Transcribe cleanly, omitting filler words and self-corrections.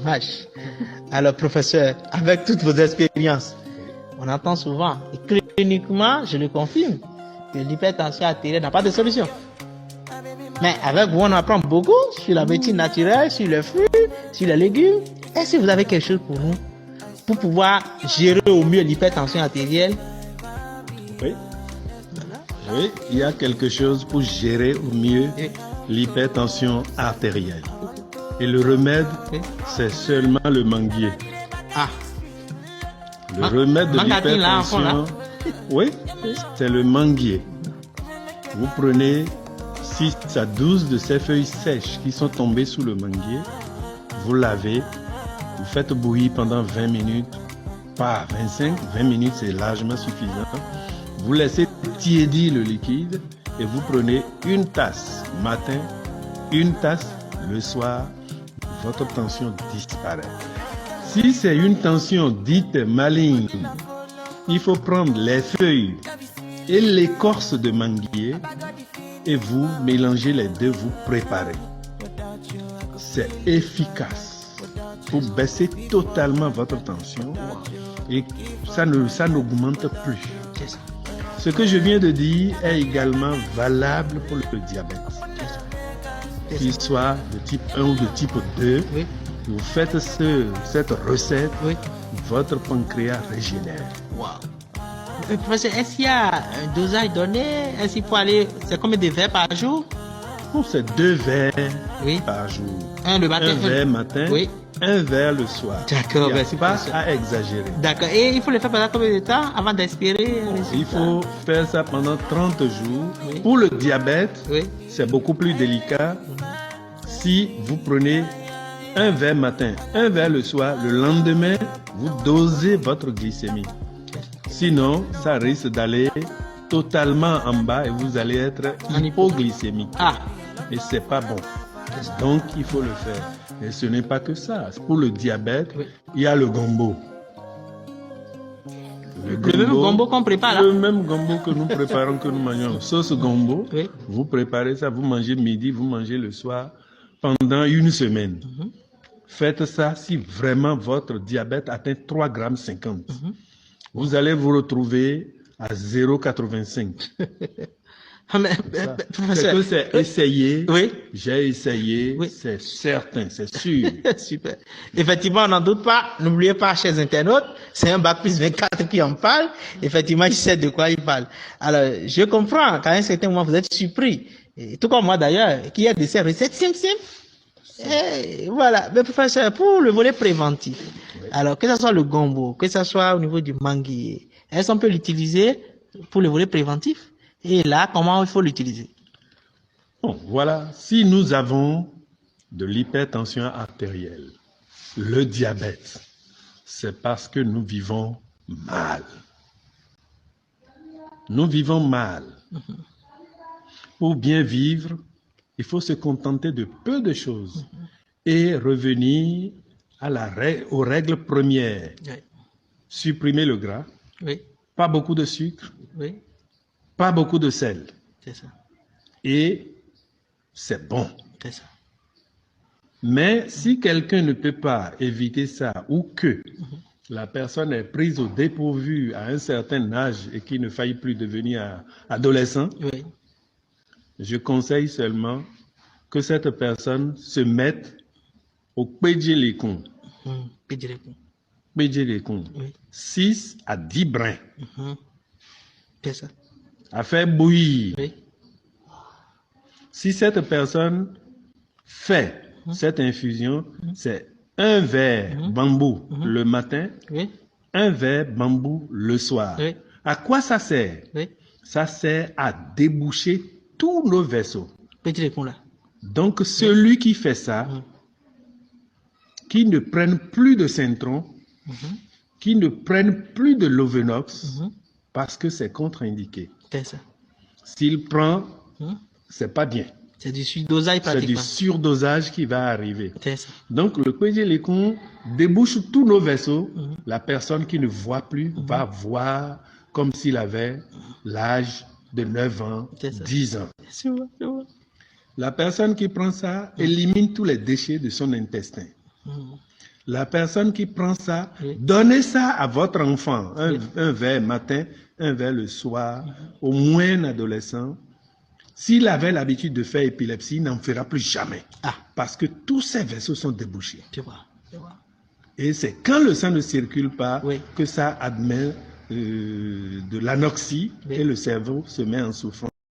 dommage. Alors, professeur, avec toutes vos expériences, on entend souvent, et cliniquement, je le confirme, que l'hypertension artérielle n'a pas de solution. Mais avec vous, on apprend beaucoup sur la médecine naturelle, sur les fruits, sur les légumes. Est-ce que vous avez quelque chose pour nous, pour pouvoir gérer au mieux l'hypertension artérielle? Oui. Oui, il y a quelque chose pour gérer au mieux l'hypertension artérielle. Et le remède, c'est seulement le manguier. Ah. Le remède de l'hypertension, oui, c'est le manguier. Vous prenez 6 à 12 de ces feuilles sèches qui sont tombées sous le manguier, vous lavez, vous faites bouillir pendant 20 minutes, pas 25, 20 minutes c'est largement suffisant. Vous laissez tiédir le liquide et vous prenez une tasse matin, une tasse le soir, votre tension disparaît. Si c'est une tension dite maligne, il faut prendre les feuilles et l'écorce de manguier et vous mélangez les deux, vous préparez. C'est efficace pour baisser totalement votre tension et ça n'augmente plus. Ce que je viens de dire est également valable pour le diabète. Qu'il soit de type 1 ou de type 2, oui. Vous faites cette recette, oui. Votre pancréas régénère. Wow. Professeur, est-ce qu'il y a un dosage donné? Est-ce qu'il faut aller, c'est combien de verres par jour? C'est 2 verres oui. par jour. Un le matin. Un verre matin, oui. Un verre le soir. D'accord, merci pas à exagérer. D'accord. Et il faut le faire pendant combien de temps avant d'espérer? Il faut faire ça pendant 30 jours. Oui. Pour le diabète, oui. C'est beaucoup plus délicat. Si vous prenez un verre matin, un verre le soir, le lendemain, vous dosez votre glycémie. Sinon, ça risque d'aller totalement en bas et vous allez être hypoglycémique. Ah. Et c'est pas bon. Donc, il faut le faire. Et ce n'est pas que ça. Pour le diabète, oui. Il y a le gombo. Le même gombo qu'on prépare là. Le même gombo que nous préparons, que nous mangeons. Sauce gombo, oui. Vous préparez ça, vous mangez midi, vous mangez le soir pendant une semaine. Faites ça si vraiment votre diabète atteint 3,50 g. Vous allez vous retrouver à 0,85. C'est que c'est essayé. Oui. J'ai essayé. Oui. C'est certain, c'est sûr. Super. Effectivement, on n'en doute pas. N'oubliez pas, chers internautes, c'est un bac plus 24 qui en parle. Effectivement, je sais de quoi il parle. Alors, je comprends qu'à un certain moment, vous êtes surpris. Et tout comme moi d'ailleurs, qu'il y a de ces recettes simples. Et voilà. Mais professeur, pour le volet préventif, oui. Alors que ce soit le gombo, que ce soit au niveau du manguier, est-ce qu'on peut l'utiliser pour le volet préventif? Et là, comment il faut l'utiliser? Bon, voilà. Si nous avons de l'hypertension artérielle, le diabète, c'est parce que nous vivons mal. Nous vivons mal. Pour bien vivre, il faut se contenter de peu de choses et revenir aux règles premières. Oui. Supprimer le gras, oui. Pas beaucoup de sucre, oui. Pas beaucoup de sel. C'est ça. Et c'est bon. C'est ça. Mais si quelqu'un ne peut pas éviter ça ou que la personne est prise au dépourvu à un certain âge et qu'il ne faille plus devenir adolescent, oui. Je conseille seulement que cette personne se mette au pédjelécon. Pédjelécon. Oui. 6 à 10 brins. C'est ça. À faire bouillir. Oui. Si cette personne fait cette infusion, c'est un verre bambou le matin, oui. Un verre bambou le soir. Oui. À quoi ça sert? Oui. Ça sert à déboucher tous nos vaisseaux. Là. Donc, celui qui fait ça, qui ne prenne plus de Centron, qui ne prenne plus de Lovenox, parce que c'est contre-indiqué. C'est ça. S'il prend, c'est pas bien. C'est du surdosage pratiquement. C'est du surdosage qui va arriver. C'est ça. Donc, le pédjelécon débouche tous nos vaisseaux. La personne qui ne voit plus va voir comme s'il avait l'âge de 9 ans, 10 ans. C'est vrai. La personne qui prend ça élimine tous les déchets de son intestin. La personne qui prend ça, Oui. donnez ça à votre enfant. Un verre matin, un verre le soir, au moins un adolescent. S'il avait l'habitude de faire épilepsie, il n'en fera plus jamais. Parce que tous ces vaisseaux sont débouchés. Tu vois. Et c'est quand le sang ne circule pas que ça admet de l'anoxie et le cerveau se met en souffrance.